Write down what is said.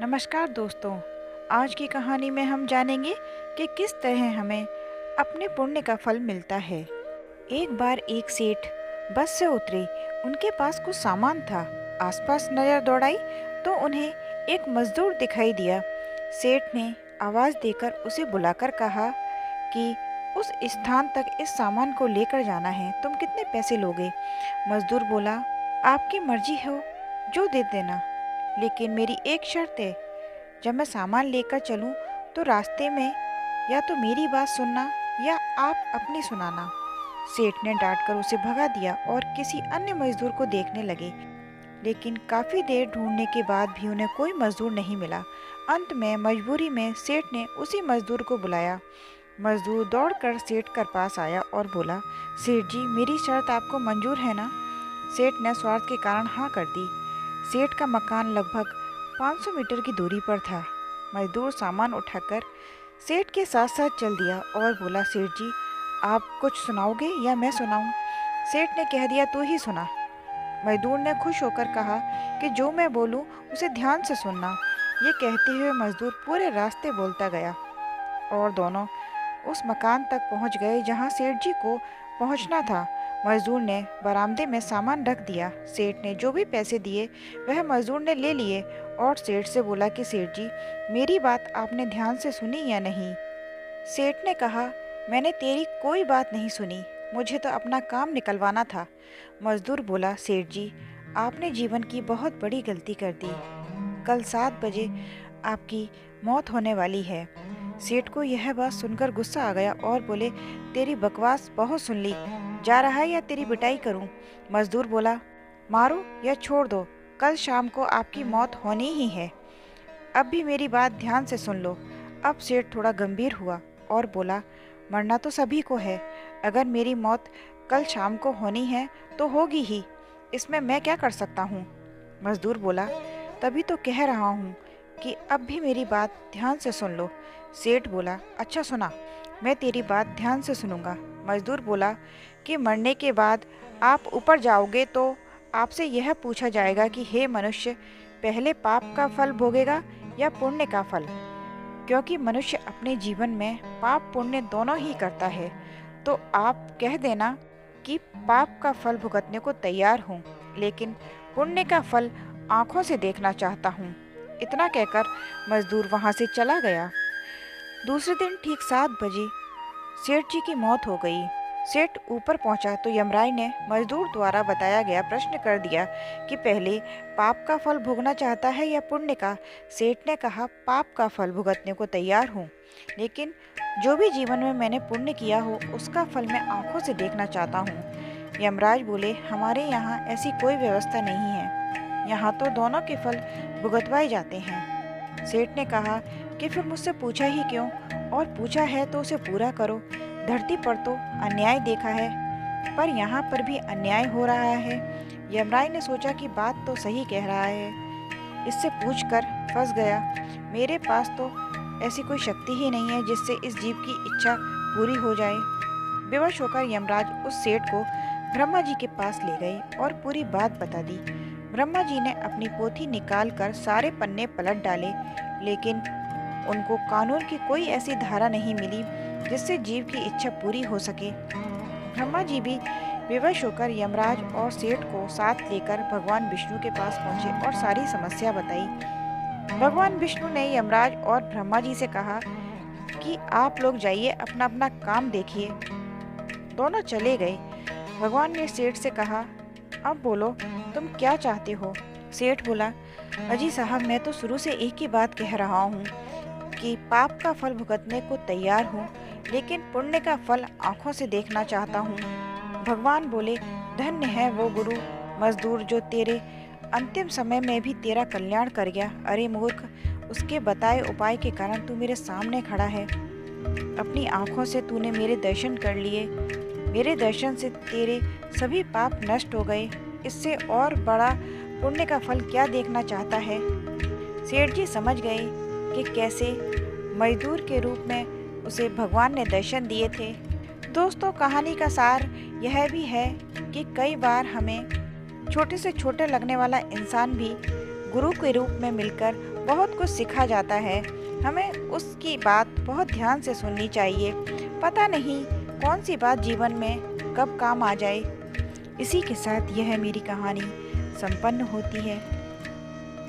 नमस्कार दोस्तों। आज की कहानी में हम जानेंगे कि किस तरह हमें अपने पुण्य का फल मिलता है। एक बार एक सेठ बस से उतरे। उनके पास कुछ सामान था। आसपास नजर दौड़ाई तो उन्हें एक मजदूर दिखाई दिया। सेठ ने आवाज देकर उसे बुलाकर कहा कि उस स्थान तक इस सामान को लेकर जाना है। तुम कितने पैसे लोगे? मजदूर बोला, आपकी मर्जी हो, जो दे देना, लेकिन मेरी एक शर्त है। जब मैं सामान लेकर चलूं तो रास्ते में या तो मेरी बात सुनना या आप अपनी सुनाना। सेठ ने डांटकर उसे भगा दिया और किसी अन्य मजदूर को देखने लगे। लेकिन काफी देर ढूंढने के बाद भी उन्हें कोई मजदूर नहीं मिला। अंत में मजबूरी में सेठ ने उसी मजदूर को बुलाया। मजदूर दौड़कर सेठ के पास आया और बोला, सेठ जी, मेरी शर्त आपको मंजूर है ना? सेठ ने स्वार्थ के कारण हाँ कर दी। सेठ का मकान लगभग 500 मीटर की दूरी पर था। मजदूर सामान उठाकर सेठ के साथ साथ चल दिया और बोला, सेठ जी, आप कुछ सुनाओगे या मैं सुनाऊं? सेठ ने कह दिया, तू ही सुना। मजदूर ने खुश होकर कहा कि जो मैं बोलूं उसे ध्यान से सुनना। ये कहते हुए मजदूर पूरे रास्ते बोलता गया और दोनों उस मकान तक पहुंच गए जहां सेठ जी को पहुंचना था। मजदूर ने बरामदे में सामान रख दिया। सेठ ने जो भी पैसे दिए वह मजदूर ने ले लिए और सेठ से बोला कि सेठ जी, मेरी बात आपने ध्यान से सुनी या नहीं? सेठ ने कहा, मैंने तेरी कोई बात नहीं सुनी, मुझे तो अपना काम निकलवाना था। मजदूर बोला, सेठ जी, आपने जीवन की बहुत बड़ी गलती कर दी। कल 7 बजे आपकी मौत होने वाली है। सेठ को यह बात सुनकर गुस्सा आ गया और बोले, तेरी बकवास बहुत सुन ली, जा रहा है या तेरी पिटाई करूं? मजदूर बोला, मारो या छोड़ दो, कल शाम को आपकी मौत होनी ही है। अब भी मेरी बात ध्यान से सुन लो। अब सेठ थोड़ा गंभीर हुआ और बोला, मरना तो सभी को है। अगर मेरी मौत कल शाम को होनी है तो होगी ही, इसमें मैं क्या कर सकता हूँ? मजदूर बोला, तभी तो कह रहा हूँ कि अब भी मेरी बात ध्यान से सुन लो। सेठ बोला, अच्छा सुना, मैं तेरी बात ध्यान से सुनूंगा। मजदूर बोला कि मरने के बाद आप ऊपर जाओगे तो आपसे यह पूछा जाएगा कि हे मनुष्य, पहले पाप का फल भोगेगा या पुण्य का फल? क्योंकि मनुष्य अपने जीवन में पाप पुण्य दोनों ही करता है। तो आप कह देना कि पाप का फल भुगतने को तैयार हूँ, लेकिन पुण्य का फल आंखों से देखना चाहता हूँ। इतना कहकर मजदूर वहां से चला गया। दूसरे दिन ठीक 7 बजे सेठ जी की मौत हो गई। सेठ ऊपर पहुंचा तो यमराज ने मजदूर द्वारा बताया गया प्रश्न कर दिया कि पहले पाप का फल भोगना चाहता है या पुण्य का? सेठ ने कहा, पाप का फल भुगतने को तैयार हूँ, लेकिन जो भी जीवन में मैंने पुण्य किया हो उसका फल मैं आंखों से देखना चाहता हूँ। यमराज बोले, हमारे यहाँ ऐसी कोई व्यवस्था नहीं है, यहाँ तो दोनों के फल भुगतवाए जाते हैं। सेठ ने कहा कि फिर मुझसे पूछा ही क्यों, और पूछा है तो उसे पूरा करो। धरती पर तो अन्याय देखा है, पर यहाँ पर भी अन्याय हो रहा है। यमराज ने सोचा कि बात तो सही कह रहा है, इससे पूछकर फंस गया। मेरे पास तो ऐसी कोई शक्ति ही नहीं है जिससे इस जीव की इच्छा पूरी हो जाए। बेवश होकर यमराज उस सेठ को ब्रह्मा जी के पास ले गए और पूरी बात बता दी। ब्रह्मा जी ने अपनी पोथी निकालकर सारे पन्ने पलट डाले, लेकिन उनको कानून की कोई ऐसी धारा नहीं मिली जिससे जीव की इच्छा पूरी हो सके। ब्रह्मा जी भी बेवश होकर यमराज और सेठ को साथ लेकर भगवान विष्णु के पास पहुंचे और सारी समस्या बताई। भगवान विष्णु ने यमराज और ब्रह्मा जी से कहा कि आप लोग जाइए, अपना अपना काम देखिए। दोनों चले गए। भगवान ने सेठ से कहा, अब बोलो, तुम क्या चाहते हो? सेठ बोला, अजी साहब, मैं तो शुरू से एक ही बात कह रहा हूँ कि पाप का फल भुगतने को तैयार हूँ, लेकिन पुण्य का फल आंखों से देखना चाहता हूँ। भगवान बोले, धन्य है वो गुरु मजदूर जो तेरे अंतिम समय में भी तेरा कल्याण कर गया। अरे मूर्ख, उसके बताए उपाय के कारण तू मेरे सामने खड़ा है। अपनी आंखों से तूने मेरे दर्शन कर लिए। मेरे दर्शन से तेरे सभी पाप नष्ट हो गए। इससे और बड़ा पुण्य का फल क्या देखना चाहता है? सेठ जी समझ गए कि कैसे मजदूर के रूप में उसे भगवान ने दर्शन दिए थे। दोस्तों, कहानी का सार यह भी है कि कई बार हमें छोटे से छोटे लगने वाला इंसान भी गुरु के रूप में मिलकर बहुत कुछ सीखा जाता है। हमें उसकी बात बहुत ध्यान से सुननी चाहिए। पता नहीं कौन सी बात जीवन में कब काम आ जाए। इसी के साथ यह मेरी कहानी संपन्न होती है।